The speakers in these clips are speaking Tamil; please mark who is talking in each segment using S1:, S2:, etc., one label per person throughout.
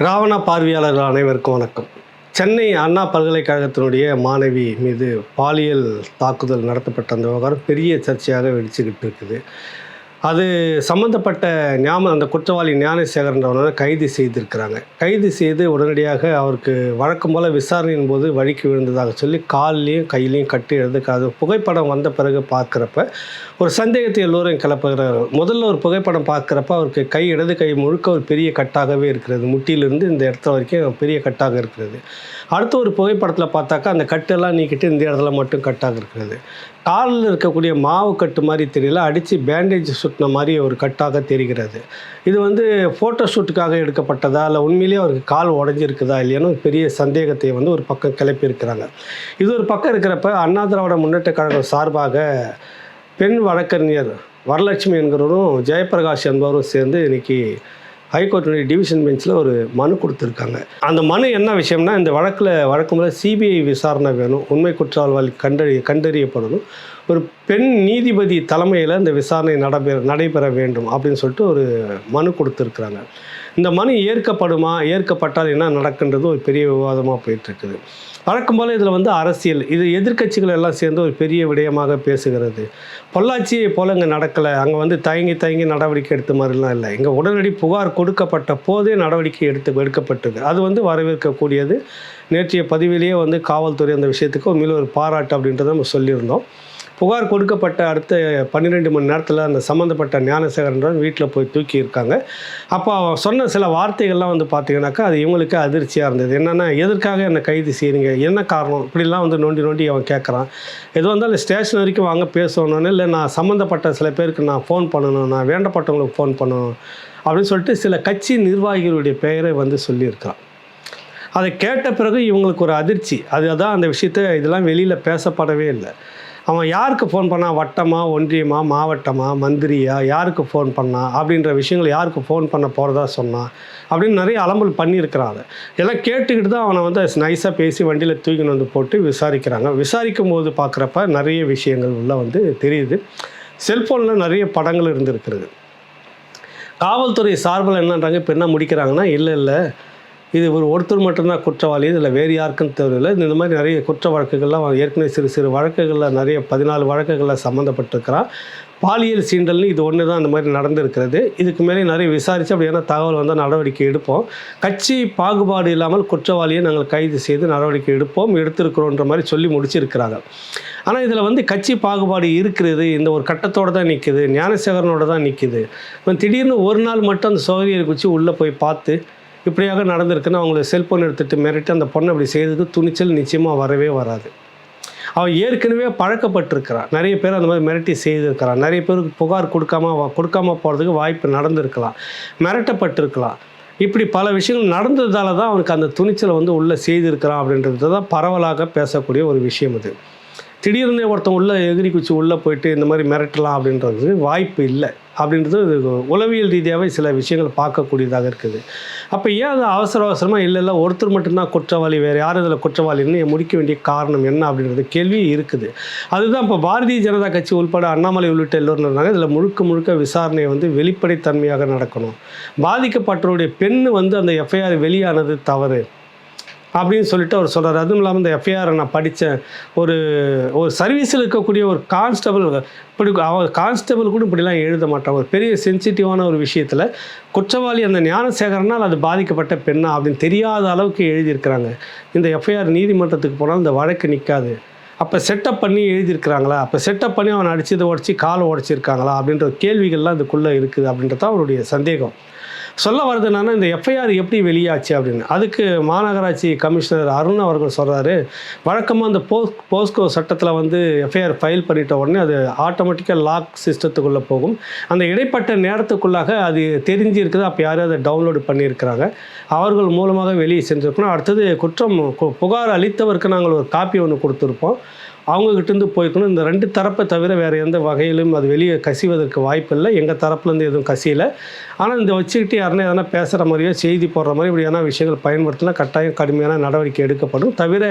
S1: ராவணா பார்வையாளர்கள் அனைவருக்கும் வணக்கம். சென்னை அண்ணா பல்கலைக்கழகத்தினுடைய மாணவி மீது பாலியல் தாக்குதல் நடத்தப்பட்ட அந்த விவகாரம் பெரிய சர்ச்சையாக வெடிச்சுக்கிட்டு இருக்குது. அது சம்மந்தப்பட்ட அந்த குற்றவாளி ஞானசேகரன்றவனை கைது செய்திருக்கிறாங்க. கைது செய்து உடனடியாக அவருக்கு வழக்கம் போல் விசாரணையின் போது வழிக்கு விழுந்ததாக சொல்லி கால்லையும் கையிலையும் கட்டி எழுதுக்காது புகைப்படம் வந்த பிறகு பார்க்குறப்ப ஒரு சந்தேகத்தை எல்லோரும் கிளப்புகிறார்கள். முதல்ல ஒரு புகைப்படம் பார்க்குறப்ப அவருக்கு இடது கை முழுக்க ஒரு பெரிய கட்டாகவே இருக்கிறது. முட்டியிலிருந்து இந்த இடத்துல வரைக்கும் பெரிய கட்டாக இருக்கிறது. அடுத்த ஒரு புகைப்படத்தில் பார்த்தாக்கா அந்த கட்டெல்லாம் நீக்கிட்டு இந்த இடத்துல மட்டும் கட்டாக இருக்கிறது. காலில் இருக்கக்கூடிய மாவு கட்டு மாதிரி தெரியல, அடித்து பேண்டேஜ் சுட்டின மாதிரி ஒரு கட்டாக தெரிகிறது. இது ஃபோட்டோ ஷூட்டுக்காக எடுக்கப்பட்டதா இல்லை உண்மையிலேயே அவருக்கு கால் உடஞ்சிருக்குதா இல்லையான்னு ஒரு பெரிய சந்தேகத்தை ஒரு பக்கம் கிளப்பியிருக்கிறாங்க. இது ஒரு பக்கம் இருக்கிறப்ப அண்ணா திராவிட முன்னேற்ற கழகம் சார்பாக பெண் வழக்கறிஞர் வரலட்சுமி என்கிறவரும் ஜெயபிரகாஷ் என்பவரும் சேர்ந்து இன்றைக்கி ஹைகோர்ட்டினுடைய டிவிஷன் பெஞ்சில் ஒரு மனு கொடுத்துருக்காங்க. அந்த மனு என்ன விஷயம்னா, இந்த வழக்கில் வழக்கம்போல சிபிஐ விசாரணை வேணும், உண்மை குற்றவாளி கண்டறியப்படணும், ஒரு பெண் நீதிபதி தலைமையில் இந்த விசாரணை நடைபெற வேண்டும் அப்படின்னு சொல்லிட்டு ஒரு மனு கொடுத்துருக்குறாங்க. இந்த மனு ஏற்கப்பட்டால் என்ன நடக்குன்றது ஒரு பெரிய விவாதமாக போயிட்டுருக்குது. வழக்கம் போல் இதில் அரசியல், இது எதிர்க்கட்சிகள் எல்லாம் சேர்ந்து ஒரு பெரிய விடயமாக பேசுகிறது. பொள்ளாச்சியை போல் இங்கே நடக்கலை, அங்கே தயங்கி நடவடிக்கை எடுத்த மாதிரிலாம் இல்லை. இங்கே உடனடி புகார் கொடுக்கப்பட்ட போதே நடவடிக்கை எடுக்கப்பட்டது. அது வரவேற்கக்கூடியது. நேற்றைய பதிவிலேயே காவல்துறை அந்த விஷயத்துக்கு உண்மையில் ஒரு பாராட்டு அப்படின்றத நம்ம சொல்லியிருந்தோம். புகார் கொடுக்கப்பட்ட அடுத்த 12 மணி நேரத்தில் அந்த சம்மந்தப்பட்ட ஞானசேகரன் வீட்டில் போய் தூக்கியிருக்காங்க. அப்போ சொன்ன சில வார்த்தைகள்லாம் பார்த்தீங்கன்னாக்கா அது இவங்களுக்கு அதிர்ச்சியாக இருந்தது. என்னென்னா, எதற்காக என்னை கைது செய்கிறீங்க, என்ன காரணம், இப்படிலாம் நோண்டி அவன் கேட்குறான். எது வந்தாலும் ஸ்டேஷன் வரைக்கும் வாங்க பேசணுன்னு, இல்லை நான் சம்மந்தப்பட்ட சில பேருக்கு நான் ஃபோன் பண்ணணும், நான் வேண்டப்பட்டவங்களுக்கு ஃபோன் பண்ணணும் அப்படின்னு சொல்லிட்டு சில கட்சி நிர்வாகிகளுடைய பெயரை சொல்லியிருக்கான். அதை கேட்ட பிறகு இவங்களுக்கு ஒரு அதிர்ச்சி. அதுதான் அந்த விஷயத்தை இதெல்லாம் வெளியில் பேசப்படவே இல்லை. அவன் யாருக்கு ஃபோன் பண்ணான், வட்டமா, ஒன்றியமா, மாவட்டமா, மந்திரியா, யாருக்கு ஃபோன் பண்ணான் அப்படின்ற விஷயங்கள், யாருக்கு ஃபோன் பண்ண போகிறதா சொன்னான் அப்படின்னு நிறைய அலம்பல் பண்ணியிருக்கிறாங்க. எல்லாம் கேட்டுக்கிட்டு தான் அவனை நைஸாக பேசி வண்டியில் தூக்கின்னு போட்டு விசாரிக்கிறாங்க. விசாரிக்கும் போது பார்க்குறப்ப நிறைய விஷயங்கள் உள்ள தெரியுது. செல்ஃபோனில் நிறைய படங்கள் இருந்திருக்கிறது. காவல்துறை சார்பில் என்னன்றாங்க, இப்போ என்ன முடிக்கிறாங்கன்னா, இல்லை இது ஒருத்தர் மட்டும்தான் குற்றவாளி, இதில் வேறு யாருக்கும் தெரியல. இந்த மாதிரி நிறைய குற்ற வழக்குகள்லாம் ஏற்கனவே சிறு வழக்குகளில் நிறைய 14 வழக்குகளில் சம்மந்தப்பட்டிருக்கிறான். பாலியல் சீண்டல்னு இது ஒன்று தான் அந்த மாதிரி நடந்திருக்கிறது. இதுக்கு மேலே நிறைய விசாரித்து அப்படியான தகவல் நடவடிக்கை எடுப்போம். கட்சி பாகுபாடு இல்லாமல் குற்றவாளியை நாங்கள் கைது செய்து நடவடிக்கை எடுத்திருக்கிறோன்ற மாதிரி சொல்லி முடிச்சிருக்கிறாங்க. ஆனால் இதில் கட்சி பாகுபாடு இருக்கிறது, இந்த ஒரு கட்டத்தோடு தான் நிற்குது, ஞானசேகரனோட தான் நிற்குது. திடீர்னு ஒரு நாள் மட்டும் அந்த சோதரியை குச்சி உள்ளே போய் பார்த்து இப்படியாக நடந்திருக்குன்னு அவங்கள செல்ஃபோன் எடுத்துகிட்டு மிரட்டி அந்த பொண்ணை அப்படி செய்கிறதுக்கு துணிச்சல் நிச்சயமாக வரவே வராது. அவன் ஏற்கனவே பழக்கப்பட்டிருக்கிறான். நிறைய பேர் அந்த மாதிரி மிரட்டி செய்திருக்கிறான். நிறைய பேருக்கு புகார் கொடுக்காம போகிறதுக்கு வாய்ப்பு நடந்திருக்கலாம், மிரட்டப்பட்டிருக்கலாம். இப்படி பல விஷயங்கள் நடந்ததால தான் அவனுக்கு அந்த துணிச்சலை உள்ளே செய்திருக்கிறான் அப்படின்றது தான் பரவலாக பேசக்கூடிய ஒரு விஷயம். அது திடீர்னு ஒருத்தன் உள்ளே எகிரி குச்சி உள்ளே போயிட்டு இந்த மாதிரி மிரட்டலாம் அப்படின்றது வாய்ப்பு இல்லை அப்படின்றது உளவியல் ரீதியாகவே சில விஷயங்கள் பார்க்கக்கூடியதாக இருக்குது. அப்போ ஏன் அது அவசரமாக இல்லை ஒருத்தர் மட்டும்தான் குற்றவாளி, வேறு யாரும் இதில் குற்றவாளின்னு முடிக்க வேண்டிய காரணம் என்ன அப்படின்றது கேள்வி இருக்குது. அதுதான் இப்போ பாரதிய ஜனதா கட்சி உள்பட அண்ணாமலை உள்ளிட்ட எல்லோரும் இருந்தாங்க. இதில் முழுக்க விசாரணை வெளிப்படைத்தன்மையாக நடக்கணும். பாதிக்கப்பட்டவருடைய பெண் அந்த எஃப்ஐஆர் வெளியானது தவறு அப்படின்னு சொல்லிட்டு அவர் சொல்கிறார். அதுவும் இல்லாமல் இந்த எஃப்ஐஆரை நான் படித்தேன், ஒரு சர்வீஸில் இருக்கக்கூடிய ஒரு கான்ஸ்டபிள் கான்ஸ்டபிள் கூட இப்படிலாம் எழுத மாட்டான். ஒரு பெரிய சென்சிட்டிவான ஒரு விஷயத்தில் குற்றவாளி அந்த ஞானசேகரனால் அது பாதிக்கப்பட்ட பெண்ணா அப்படின்னு தெரியாத அளவுக்கு எழுதியிருக்கிறாங்க. இந்த எஃப்ஐஆர் நீதிமன்றத்துக்கு போனால் இந்த வழக்கு நிற்காது. அப்போ செட்டப் பண்ணி எழுதியிருக்கிறாங்களா, அப்போ செட்டப் பண்ணி அவனை உடச்சி காலை உடச்சிருக்காங்களா அப்படின்ற கேள்விகள்லாம் இதுக்குள்ளே இருக்குது அப்படின்றது தான் அவருடைய சந்தேகம். சொல்ல வருது என்னன்னா, இந்த எஃப்ஐஆர் எப்படி வெளியாச்சு அப்படின்னு. அதுக்கு மாநகராட்சி கமிஷனர் அருண் அவர்கள் சொல்கிறாரு, வழக்கமாக அந்த போஸ்கோ சட்டத்தில் எஃப்ஐஆர் ஃபைல் பண்ணிட்ட உடனே அது ஆட்டோமேட்டிக்காக லாக் சிஸ்டத்துக்குள்ளே போகும். அந்த இடைப்பட்ட நேரத்துக்குள்ளாக அது தெரிஞ்சிருக்குது, அப்போ யாரும் அதை டவுன்லோடு பண்ணியிருக்கிறாங்க, அவர்கள் மூலமாக வெளியே செஞ்சுருக்கணும். அடுத்தது புகார் அளித்தவருக்கு நாங்கள் ஒரு காப்பி ஒன்று கொடுத்துருப்போம், அவங்கக்கிட்டேருந்து போய்க்கணும். இந்த 2 தரப்பை தவிர வேறு எந்த வகையிலும் அது வெளியே கசிவதற்கு வாய்ப்பு இல்லை. எங்கள் தரப்புலேருந்து எதுவும் கசியலை. ஆனால் இந்த வச்சுக்கிட்டு யாருன்னா எதனா பேசுகிற மாதிரியோ செய்தி போடுற மாதிரி இப்படியான விஷயங்கள் பயன்படுத்தினா கட்டாயம் கடுமையான நடவடிக்கை எடுக்கப்படும். தவிர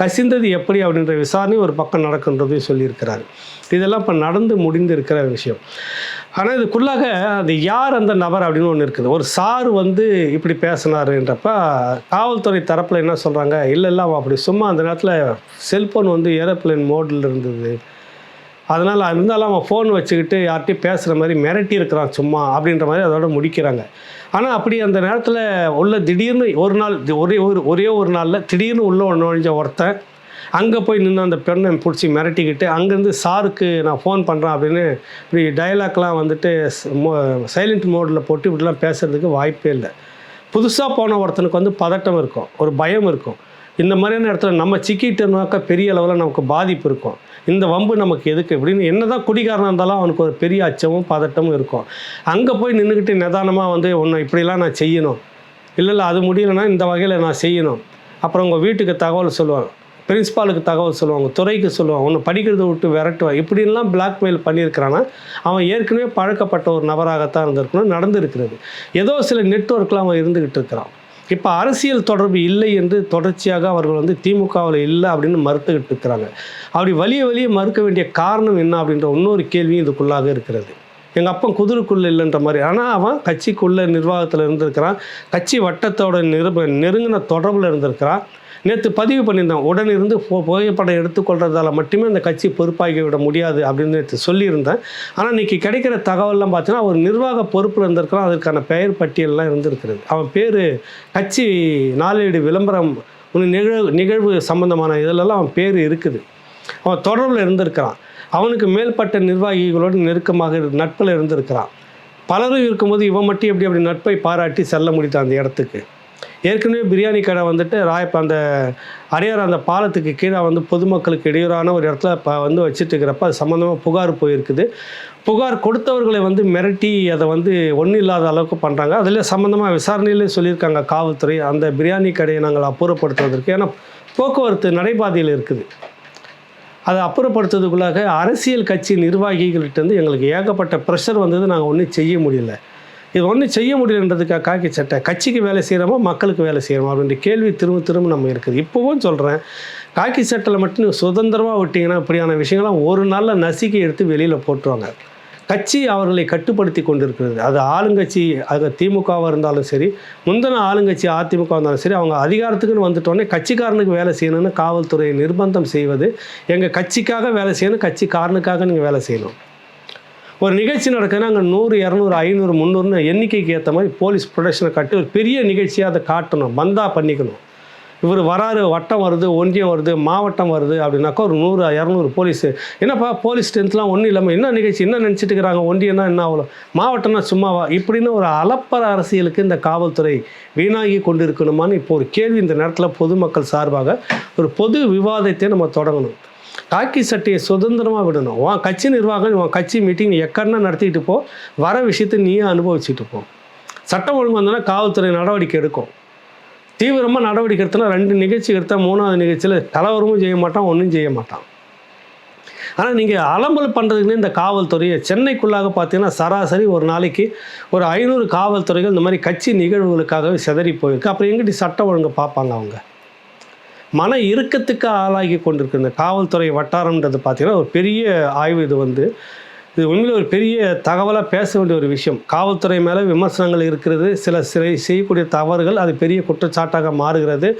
S1: கசிந்தது எப்படி அப்படின்ற விசாரணை ஒரு பக்கம் நடக்குன்றதையும் சொல்லியிருக்கிறார். இதெல்லாம் இப்போ நடந்து முடிந்து இருக்கிற விஷயம். ஆனா இதுக்குள்ளாக அது யார் அந்த நபர் அப்படின்னு ஒண்ணு இருக்குது. ஒரு சார் வந்து இப்படி பேசினாருன்றப்ப, காவல்துறை தரப்புல என்ன சொல்றாங்க, இல்ல அவன் அப்படி சும்மா அந்த நேரத்துல செல்போன் வந்து ஏரோப்ளேன் மோட்ல இருந்தது. அதனால இருந்தாலும் அவன் ஃபோன் வச்சுக்கிட்டு யார்ட்டயும் பேசுற மாரி மிரட்டி இருக்கிறான் சும்மா அப்படின்ற மாரி அதோட முடிக்கிறாங்க. ஆனா அப்படி அந்த நேரத்துல உள்ள திடீர்னு ஒரு நாள் ஒரே ஒரு நாள்ல திடீர்னு உள்ள நுழைஞ்ச ஒருத்தன், அங்க போய் நின்னு அந்த பெண்ண புடிச்சு மிரட்டிக்கிட்டு, அங்கேருந்து சாருக்கு நான் ஃபோன் பண்றேன் அப்படின்னு இப்படி டயலாக்லாம் வந்துட்டு சைலன்ட் மோட்ல போட்டு இப்படிலாம் பேசுறதுக்கு வாய்ப்பே இல்ல. புதுசா போன ஒருத்தனுக்கு வந்து பதட்டம் இருக்கும். ஒரு பயம் இருக்கும். இந்த மாதிரியான இடத்துல நம்ம சிக்கிட்டோம்னாக்கா பெரிய அளவுல நமக்கு பாதிப்பு இருக்கும். இந்த வம்பு நமக்கு எதுக்கு அப்படின்னு என்னதான் குடிகாரனா இருந்தாலும் அவனுக்கு ஒரு பெரிய அச்சமும், பதட்டமும் இருக்கும். அங்க போய் நின்னுக்கிட்டு நிதானமா வந்து உன்னை இப்படிலாம் நான் செய்யணும். இல்ல அது முடியலன்னா இந்த வகையில நான் செய்யணும். அப்புறம் உங்க வீட்டுக்கு தகவல் சொல்லுவாங்க. பிரின்சிபாலுக்கு தகவல் சொல்லுவாங்க. துறைக்கு சொல்லுவாங்க. உன்னை படிக்கிறத விட்டு விரட்டுவான். இப்படின்லாம் பிளாக்மெயில் பண்ணியிருக்கிறான்னா, அவன் ஏற்கனவே பழக்கப்பட்ட ஒரு நபராகத்தான் இருந்திருக்கணும். நடந்திருக்கிறது. ஏதோ சில நெட்வொர்க்ல அவன் இருந்துகிட்டு இருக்கிறான். இப்ப அரசியல் தொடர்பு இல்லை என்று தொடர்ச்சியாக அவர்கள் வந்து திமுகவுல இல்ல அப்படின்னு மறுத்துக்கிட்டு இருக்கிறாங்க. அப்படி வலிய மறுக்க வேண்டிய காரணம் என்ன அப்படின்ற இன்னொரு கேள்வியும் இதுக்குள்ளாக இருக்கிறது. எங்க அப்பன் குதிரைக்குள்ள இல்லைன்ற மாதிரி. ஆனா அவன் கட்சிக்குள்ள நிர்வாகத்துல இருந்திருக்கிறான். கட்சி வட்டத்தோட நெருங்கின தொடர்புல இருந்திருக்கிறான். நேற்று பதிவு பண்ணியிருந்தேன். உடன் இருந்து புகைப்படம் எடுத்துக்கொள்றதால மட்டுமே அந்த கட்சி பொறுப்பாகி விட முடியாது அப்படின்னு நேற்று சொல்லியிருந்தேன். ஆனால் இன்னைக்கு கிடைக்கிற தகவல்லாம் பார்த்தீங்கன்னா ஒரு நிர்வாக பொறுப்பில் இருந்திருக்கிறான். அதற்கான பெயர் பட்டியல்லாம் இருந்திருக்கிறது. அவன் பேர் கட்சி நாளேடு விளம்பரம் நிகழ்வு சம்பந்தமான இதிலெல்லாம் அவன் பேர் இருக்குது. அவன் தொடர்பில் இருந்திருக்கிறான். அவனுக்கு மேல்பட்ட நிர்வாகிகளோடு நெருக்கமாக நட்பில் இருந்திருக்கிறான். பலரும் இருக்கும்போது இவன் மட்டும் எப்படி அப்படி நட்பை பாராட்டி செல்ல முடியுது அந்த இடத்துக்கு. ஏற்கனவே பிரியாணி கடை வந்துட்டு அந்த அடையார் அந்த பாலத்துக்கு கீழே வந்து பொதுமக்களுக்கு இடையூறான ஒரு இடத்துல வந்து வச்சுட்டு இருக்கிறப்ப அது சம்மந்தமாக புகார் போயிருக்குது. புகார் கொடுத்தவர்களை வந்து மிரட்டி அதை வந்து ஒன்றும் இல்லாத அளவுக்கு பண்ணுறாங்க. அதில் சம்மந்தமாக விசாரணையிலே சொல்லியிருக்காங்க காவல்துறை அந்த பிரியாணி கடையை நாங்கள் அப்புறப்படுத்துவதற்கு. ஏன்னா போக்குவரத்து நடைபாதையில் இருக்குது. அதை அப்புறப்படுத்துறதுக்குள்ளாக அரசியல் கட்சி நிர்வாகிகள்கிட்டருந்து எங்களுக்கு ஏகப்பட்ட ப்ரெஷர் வந்தது. நாங்கள் ஒன்றும் செய்ய முடியல. இது ஒன்றும் செய்ய முடியலன்றதுக்காக காக்கி சட்டை கட்சிக்கு வேலை செய்கிறோமா மக்களுக்கு வேலை செய்கிறோமா அப்படின்ற கேள்வி திரும்ப நம்ம இருக்குது. இப்போவும் சொல்கிறேன், காக்கி சட்டையில் மட்டும் சுதந்திரமாக விட்டிங்கன்னா இப்படியான விஷயங்கள்லாம் ஒரு நாளில் நசுக்கி எடுத்து வெளியில் போட்டுருவாங்க. கட்சி அவர்களை கட்டுப்படுத்தி கொண்டிருக்கிறது. அது ஆளுங்கட்சி, அது திமுகவாக இருந்தாலும் சரி, முந்தின ஆளுங்கட்சி அதிமுக இருந்தாலும் சரி, அவங்க அதிகாரத்துக்குன்னு வந்துட்டோடனே கட்சிக்காரனுக்கு வேலை செய்யணும்னு காவல்துறையை நிர்பந்தம் செய்வது. எங்கள் கட்சிக்காக வேலை செய்யணும், கட்சிக்காரனுக்காக நீங்கள் வேலை செய்யணும். ஒரு நிகழ்ச்சி நடக்குதுன்னா அங்கே 100, 200, 500, 300ன்னு எண்ணிக்கைக்கு ஏற்ற மாதிரி போலீஸ் ப்ரொடக்ஷனை காட்டி ஒரு பெரிய நிகழ்ச்சியாக அதை காட்டணும், பந்தா பண்ணிக்கணும். இவர் வராரு, வட்டம் வருது, ஒன்றியம் வருது, மாவட்டம் வருது அப்படின்னாக்கா ஒரு 100, 200 போலீஸு. என்னப்பா போலீஸ் ஸ்ட்ரென்த்லாம் ஒன்றும் இல்லாமல் என்ன நிகழ்ச்சி, என்ன நினச்சிட்டு இருக்கிறாங்க, ஒன்றியம்னா என்ன அவ்வளோ, மாவட்டம்னா சும்மாவா, இப்படின்னு ஒரு அலப்பற அரசியலுக்கு இந்த காவல்துறை வீணாகி கொண்டு இருக்கணுமான்னு இப்போ ஒரு கேள்வி இந்த நேரத்தில் பொதுமக்கள் சார்பாக ஒரு பொது விவாதத்தை நம்ம தொடங்கணும். காக்கி சட்டையை சுதந்திரமாக விடணும். உன் கட்சி நிர்வாகம், உன் கட்சி மீட்டிங் எக்கன்னா நடத்திட்டு போ, வர விஷயத்தை நீயே அனுபவிச்சுட்டு போ. சட்டம் ஒழுங்கு வந்தோன்னா காவல்துறை நடவடிக்கை எடுக்கும். தீவிரமாக நடவடிக்கை எடுத்தோன்னா 2 நிகழ்ச்சி எடுத்தால் 3வது நிகழ்ச்சியில் கலவரமும் செய்ய மாட்டான், ஒன்றும் செய்ய மாட்டான். ஆனால் நீங்கள் அலம்பல் பண்ணுறதுக்குன்னு இந்த காவல்துறையை சென்னைக்குள்ளாக பார்த்தீங்கன்னா சராசரி ஒரு நாளைக்கு ஒரு 500 காவல்துறைகள் இந்த மாதிரி கட்சி நிகழ்வுகளுக்காகவே சிதறி போயிருக்கு. அப்புறம் எங்கிட்ட சட்டம் ஒழுங்கு பார்ப்பாங்க அவங்க? மன இறுக்கத்துக்கு ஆளாகி கொண்டிருக்கு இந்த காவல்துறை வட்டாரம்ன்றது. பார்த்தீங்கன்னா ஒரு பெரிய ஆய்வு இது உண்மையிலே ஒரு பெரிய தகவலாக பேச வேண்டிய ஒரு விஷயம். காவல்துறை மேலே விமர்சனங்கள் இருக்கிறது, சில செய்யக்கூடிய தவறுகள் அது பெரிய குற்றச்சாட்டாக மாறுகிறது.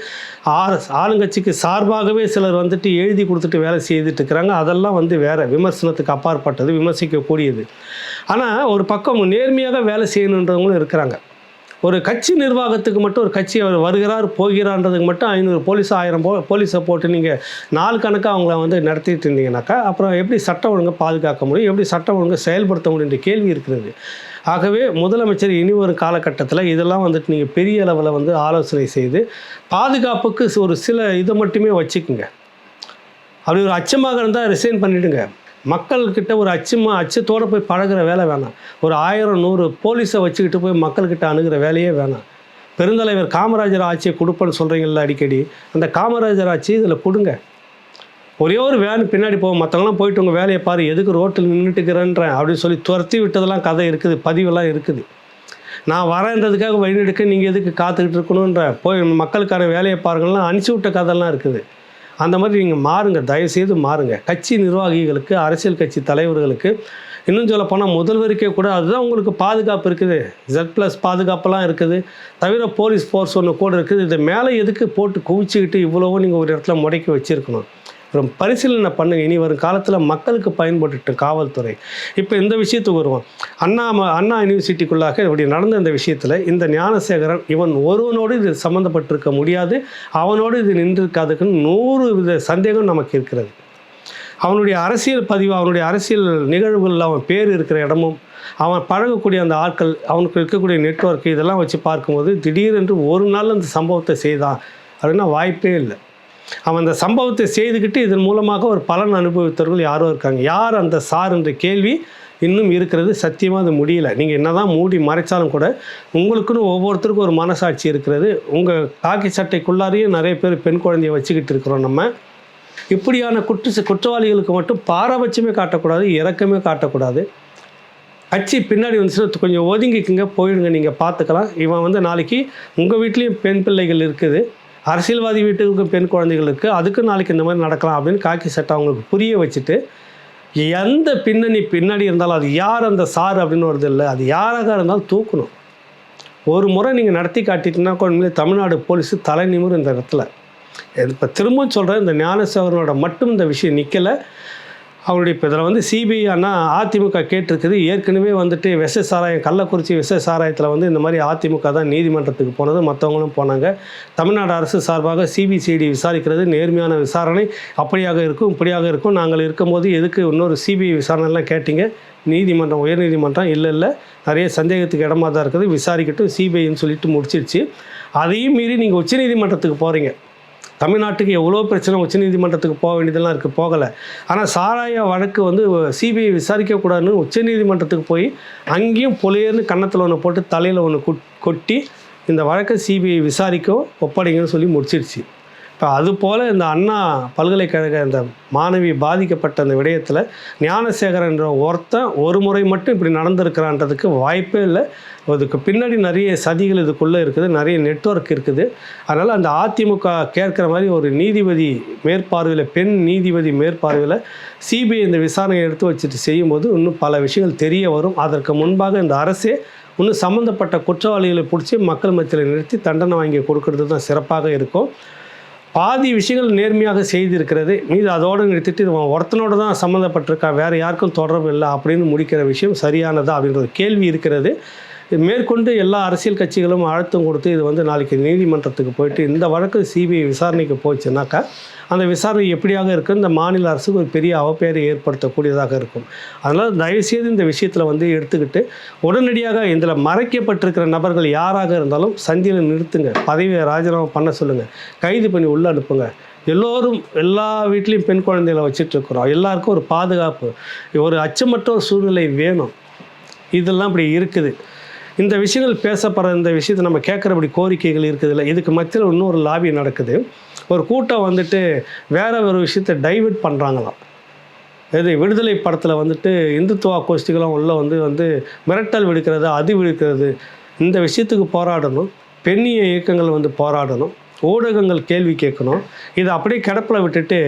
S1: ஆளுங்கட்சிக்கு சார்பாகவே சிலர் வந்துட்டு எழுதி கொடுத்துட்டு வேலை செய்துட்டு இருக்கிறாங்க. அதெல்லாம் வந்து வேற விமர்சனத்துக்கு அப்பாற்பட்டது, விமர்சிக்கக்கூடியது. ஆனால் ஒரு பக்கம் நேர்மையாக வேலை செய்யணுன்றவங்களும் இருக்கிறாங்க. ஒரு கட்சி நிர்வாகத்துக்கு மட்டும் ஒரு கட்சி அவர் வருகிறார் போகிறான்றதுக்கு மட்டும் 500 போலீஸ் 1000 போலீஸை போட்டு நீங்கள் நாள் கணக்காக அவங்கள வந்து நடத்திட்டு இருந்தீங்கன்னாக்கா அப்புறம் எப்படி சட்டம் ஒழுங்கை பாதுகாக்க முடியும், எப்படி சட்டம் ஒழுங்கை செயல்படுத்த முடியுன்ற கேள்வி இருக்கிறது. ஆகவே முதலமைச்சர் இனி ஒரு காலகட்டத்தில் இதெல்லாம் வந்துட்டு நீங்கள் பெரிய அளவில் வந்து ஆலோசனை செய்து பாதுகாப்புக்கு ஒரு சில இதை மட்டுமே வச்சுக்குங்க. அப்படி ஒரு அச்சமாக இருந்தால் ரிசைன் பண்ணிவிடுங்க. மக்கள்கிட்ட ஒரு அச்சத்தோடு போய் பழகிற வேலை வேணாம். ஒரு 1000, 100 போலீஸை வச்சுக்கிட்டு போய் மக்கள்கிட்ட அணுகிற வேலையே வேணாம். பெருந்தலைவர் காமராஜர் ஆட்சியை கொடுப்பேன்னு சொல்கிறீங்களா அடிக்கடி, அந்த காமராஜர் ஆட்சி இதில் கொடுங்க. ஒரே ஒரு வேன் பின்னாடி போகும், மற்றவங்களாம் போயிட்டு உங்கள் வேலையை பாரு, எதுக்கு ரோட்டில் நின்றுட்டுக்கிறேன்றேன் அப்படின்னு சொல்லி துரத்தி விட்டதெல்லாம் கதை இருக்குது, பதிவெல்லாம் இருக்குது. நான் வரேன்றதுக்காக வழிநெடுக்க நீங்கள் எதுக்கு காத்துக்கிட்டு இருக்கணுன்ற, போய் மக்களுக்கான வேலையை பாருங்கள்லாம் அனுப்பிச்சி விட்ட கதைலாம் இருக்குது. அந்த மாதிரி நீங்கள் மாறுங்க, தயவுசெய்து மாறுங்க. கட்சி நிர்வாகிகளுக்கு, அரசியல் கட்சி தலைவர்களுக்கு, இன்னும் சொல்லப்போனால் முதல்வருக்கே கூட அதுதான் உங்களுக்கு பாதுகாப்பு இருக்குது. Z+ பாதுகாப்பெல்லாம் இருக்குது. தவிர போலீஸ் ஃபோர்ஸ் ஒன்று கூட இருக்குது. இதை மேலே எதுக்கு போட்டு குவிச்சிக்கிட்டு இவ்வளவும் நீங்கள் ஒரு இடத்துல முடக்கி வச்சுருக்கணும்? அப்புறம் பரிசீலனை பண்ணுங்கள். இனி வரும் காலத்தில் மக்களுக்கு பயன்பட்டு காவல்துறை. இப்போ இந்த விஷயத்துக்கு வருவோம். அண்ணா யூனிவர்சிட்டிக்குள்ளாக இப்படி நடந்த இந்த விஷயத்தில் இந்த ஞானசேகரன் இவன் ஒருவனோடு இது சம்மந்தப்பட்டிருக்க முடியாது, அவனோடு இது நின்றிருக்காதுக்குன்னு 100 வித சந்தேகம் நமக்கு இருக்கிறது. அவனுடைய அரசியல் பதிவு, அவனுடைய அரசியல் நிகழ்வுகளில் அவன் பேர் இருக்கிற இடமும், அவன் பழகக்கூடிய அந்த ஆட்கள், அவனுக்கு இருக்கக்கூடிய நெட்வொர்க், இதெல்லாம் வச்சு பார்க்கும்போது திடீரென்று ஒரு நாள் அந்த சம்பவத்தை செய்தான் அப்படின்னா வாய்ப்பே இல்லை. அவன் அந்த சம்பவத்தை செய்துக்கிட்டு இதன் மூலமாக ஒரு பலன் அனுபவித்தவர்கள் யாரோ இருக்காங்க. யார் அந்த சார் என்ற கேள்வி இன்னும் இருக்கிறது. சத்தியமாக அது முடியல. நீங்கள் என்ன தான் மூடி மறைச்சாலும் கூட உங்களுக்குன்னு ஒவ்வொருத்தருக்கும் ஒரு மனசாட்சி இருக்கிறது. உங்கள் காக்கி சட்டைக்குள்ளாரையும் நிறைய பேர் பெண் குழந்தையை வச்சுக்கிட்டு இருக்கிறோம். நம்ம இப்படியான குற்றவாளிகளுக்கு மட்டும் பாரபட்சமே காட்டக்கூடாது, இரக்கமே காட்டக்கூடாது. கட்சி பின்னாடி வந்துச்சுன்னா கொஞ்சம் ஒதுங்கிக்குங்க, போயிடுங்க, நீங்கள் பார்த்துக்கலாம். இவன் நாளைக்கு உங்கள் வீட்லேயும் பெண் பிள்ளைகள் இருக்குது, அரசியல்வாதி வீட்டுக்கும் பெண் குழந்தைகள் இருக்குது, அதுக்கு நாளைக்கு இந்த மாதிரி நடக்கலாம் அப்படின்னு காக்கி சட்டை அவங்களுக்கு புரிய வச்சுட்டு, எந்த பின்னாடி இருந்தாலும் அது யார் அந்த சார் அப்படின்னு வருது இல்லை, அது யாராக இருந்தாலும் தூக்கணும். ஒரு முறை நீங்கள் நடத்தி காட்டிட்டுனா கொஞ்சம் தமிழ்நாடு போலீஸு தலை நிமிரும் இந்த இடத்துல. இப்போ திரும்பவும் சொல்கிறேன், இந்த ஞானசேகரனோட மட்டும் இந்த விஷயம் நிற்கலை. அவருடைய இப்போ இதில் சிபிஐ அதிமுக கேட்டிருக்குது. ஏற்கனவே விஷ சாராயம், கள்ளக்குறிச்சி விஷ சாராயத்தில் இந்த மாதிரி அதிமுக தான் நீதிமன்றத்துக்கு போனது, மற்றவங்களும் போனாங்க. தமிழ்நாடு அரசு சார்பாக சிபிசிஐடி விசாரிக்கிறது, நேர்மையான விசாரணை, அப்படியாக இருக்கும் இப்படியாக இருக்கும். நாங்கள் இருக்கும்போது எதுக்கு இன்னொரு சிபிஐ விசாரணைலாம் கேட்டிங்க? நீதிமன்றம், உயர்நீதிமன்றம் இல்லை நிறைய சந்தேகத்துக்கு இடமா தான் இருக்குது, விசாரிக்கட்டும் சிபிஐன்னு சொல்லிட்டு முடிச்சிருச்சு. அதையும் மீறி நீங்கள் உச்சநீதிமன்றத்துக்கு போகிறீங்க. தமிழ்நாட்டுக்கு எவ்வளோ பிரச்சனை, உச்சநீதிமன்றத்துக்கு போக வேண்டியதெல்லாம் இருக்குது, போகலை. ஆனால் சாராய வழக்கு சிபிஐ விசாரிக்கக்கூடாதுன்னு உச்சநீதிமன்றத்துக்கு போய் அங்கேயும் பொலியர்னு கன்னத்தில் ஒன்று போட்டு தலையில் ஒன்று கொட்டி இந்த வழக்கை சிபிஐ விசாரிக்க ஒப்படைங்கன்னு சொல்லி முடிச்சிருச்சு. இப்போ அதுபோல் இந்த அண்ணா பல்கலைக்கழக இந்த மாணவி பாதிக்கப்பட்ட அந்த விடயத்தில் ஞானசேகரன்ற ஒருத்தன் ஒரு முறை மட்டும் இப்படி நடந்திருக்கிறான்றதுக்கு வாய்ப்பே இல்லை. அதுக்கு பின்னாடி நிறைய சதிகள் இதுக்குள்ளே இருக்குது, நிறைய நெட்வொர்க் இருக்குது. அதனால் அந்த அதிமுக கேட்குற மாதிரி ஒரு நீதிபதி மேற்பார்வையில், பெண் நீதிபதி மேற்பார்வையில் சிபிஐ இந்த விசாரணையை எடுத்து வச்சுட்டு செய்யும்போது இன்னும் பல விஷயங்கள் தெரிய வரும். அதற்கு முன்பாக இந்த அரசே இன்னும் சம்மந்தப்பட்ட குற்றவாளிகளை பிடிச்சி மக்கள் மத்தியில் நிறுத்தி தண்டனை வாங்கி கொடுக்கறது தான் சிறப்பாக இருக்கும். பாதி விஷயங்கள் நேர்மையாக செய்திருக்கிறது, மீது அதோடு நிறுத்திட்டு இவன் ஒருத்தனோடு தான் சம்மந்தப்பட்டிருக்கா, வேறு யாருக்கும் தொடர்பு இல்லை அப்படின்னு முடிக்கிற விஷயம் சரியானதா அப்படின்ற ஒரு கேள்வி இருக்கிறது. மேற்கொண்டு எல்லா அரசியல் கட்சிகளும் அழுத்தம் கொடுத்து இது நாளைக்கு நீதிமன்றத்துக்கு போயிட்டு இந்த வழக்கு சிபிஐ விசாரணைக்கு போச்சுன்னாக்கா அந்த விசாரணை எப்படியாக இருக்குது, இந்த மாநில அரசுக்கு ஒரு பெரிய அவப்பெயரை ஏற்படுத்தக்கூடியதாக இருக்கும். அதனால் தயவுசெய்து இந்த விஷயத்தில் எடுத்துக்கிட்டு உடனடியாக இதில் மறைக்கப்பட்டிருக்கிற நபர்கள் யாராக இருந்தாலும் சந்தியில் நிறுத்துங்க, பதவியை ராஜினாமா பண்ண சொல்லுங்கள், கைது பண்ணி உள்ளே அனுப்புங்க. எல்லோரும் எல்லா வீட்லேயும் பெண் குழந்தைகளை வச்சிட்ருக்குறோம், எல்லாருக்கும் ஒரு பாதுகாப்பு, ஒரு அச்சமற்ற ஒரு சூழ்நிலை வேணும். இதெல்லாம் இப்படி இருக்குது. இந்த விஷயங்கள் பேசப்படுற இந்த விஷயத்தை நம்ம கேட்குறபடி கோரிக்கைகள் இருக்குதுல்ல, இதுக்கு மத்தியில் இன்னொரு லாபி நடக்குது. ஒரு கூட்டம் வேற ஒரு விஷயத்தை டைவெர்ட் பண்ணுறாங்களாம். இது விடுதலை படத்தில் இந்துத்துவா கோஷ்டிகளும் உள்ள மிரட்டல் விடுக்கிறது, அது விடுக்கிறது, இந்த விஷயத்துக்கு போராடணும். பெண்ணிய இயக்கங்கள் போராடணும், ஊடகங்கள் கேள்வி கேட்கணும். இதை அப்படியே கிடப்பில் விட்டுட்டு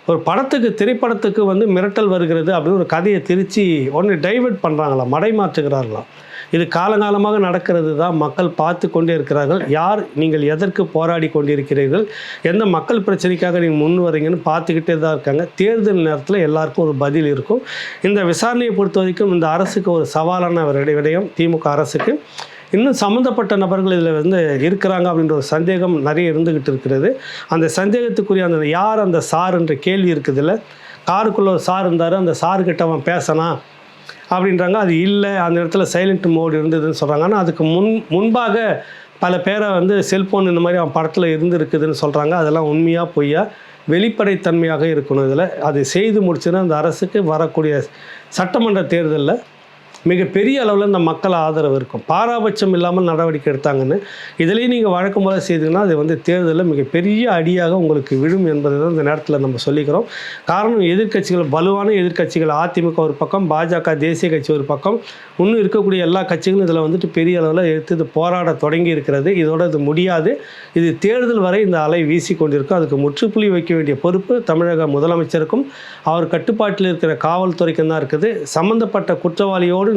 S1: ஒரு திரைப்படத்துக்கு மிரட்டல் வருகிறது அப்படின்னு ஒரு கதையை திரித்து ஒன்று டைவெர்ட் பண்ணுறாங்களாம், மடைமாற்றுகிறார்களாம். இது காலங்காலமாக நடக்கிறது தான், மக்கள் பார்த்து கொண்டே இருக்கிறார்கள். யார் நீங்கள் எதற்கு போராடி கொண்டிருக்கிறீர்கள், எந்த மக்கள் பிரச்சனைக்காக நீங்கள் முன் வரீங்கன்னு பார்த்துக்கிட்டே தான் இருக்காங்க. தேர்தல் நேரத்தில் எல்லாருக்கும் ஒரு பதில் இருக்கும். இந்த விசாரணையை பொறுத்த வரைக்கும் இந்த அரசுக்கு ஒரு சவாலான விடயம், திமுக அரசுக்கு. இன்னும் சம்மந்தப்பட்ட நபர்கள் இதில் இருக்கிறாங்க அப்படின்ற ஒரு சந்தேகம் நிறைய இருந்துக்கிட்டு இருக்கிறது. அந்த சந்தேகத்துக்குரிய யார் அந்த சார் என்ற கேள்வி இருக்குதுல்ல, காருக்குள்ளே ஒரு சார் இருந்தார், அந்த சாருக்கிட்ட அவன் பேசினான் அப்படின்றாங்க. அது இல்லை, அந்த இடத்துல சைலண்ட் மோடு இருந்ததுன்னு சொல்கிறாங்க. ஆனால் அதுக்கு முன்பாக பல பேரை செல்ஃபோன் இந்த மாதிரி அவன் படத்தில் இருந்துருக்குதுன்னு சொல்கிறாங்க. அதெல்லாம் உண்மையாக பொய்யா, வெளிப்படைத்தன்மையாக இருக்கணும். இதில் அது செய்து முடிச்சுன்னா அந்த அரசுக்கு வரக்கூடிய சட்டமன்ற தேர்தலில் மிகப்பெரிய அளவில் இந்த மக்கள் ஆதரவு இருக்கும். பாராபட்சம் இல்லாமல் நடவடிக்கை எடுத்தாங்கன்னு இதுலேயும் நீங்கள் வழக்கம் போல செய்தீங்கன்னா அது வந்து தேர்தலில் மிகப்பெரிய அடியாக உங்களுக்கு விழும் என்பதை தான் இந்த நேரத்தில் நம்ம சொல்லிக்கிறோம். காரணம், எதிர்க்கட்சிகள், வலுவான எதிர்க்கட்சிகள், அதிமுக ஒரு பக்கம், பாஜக தேசிய கட்சி ஒரு பக்கம், இன்னும் இருக்கக்கூடிய எல்லா கட்சிகளும் இதில் வந்துட்டு பெரிய அளவில் எடுத்து இது போராட தொடங்கி இருக்கிறது. இதோட இது முடியாது. இது தேர்தல் வரை இந்த அலை வீசி கொண்டிருக்கும். அதுக்கு முற்றுப்புள்ளி வைக்க வேண்டிய பொறுப்பு தமிழக முதலமைச்சருக்கும் அவர் கட்டுப்பாட்டில் இருக்கிற காவல்துறைக்கும் தான் இருக்குது. சம்பந்தப்பட்ட குற்றவாளியோடு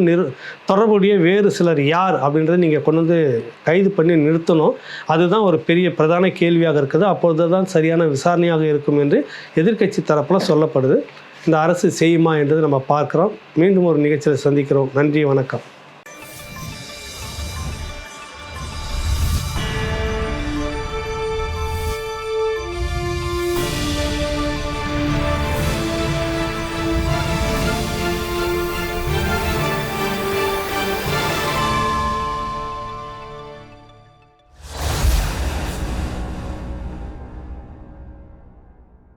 S1: தொடர்புடைய வேறு சிலர் யார் அப்படின்றத நீங்கள் கொண்டு வந்து கைது பண்ணி நிறுத்தணும். அதுதான் ஒரு பெரிய பிரதான கேள்வியாக இருக்குது. அப்பொழுது தான் சரியான விசாரணையாக இருக்கும் என்று எதிர்க்கட்சி தரப்பில் சொல்லப்படுது. இந்த அரசு செய்யுமா என்றது நம்ம பார்க்குறோம். மீண்டும் ஒரு நிகழ்ச்சியில் சந்திக்கிறோம். நன்றி, வணக்கம்.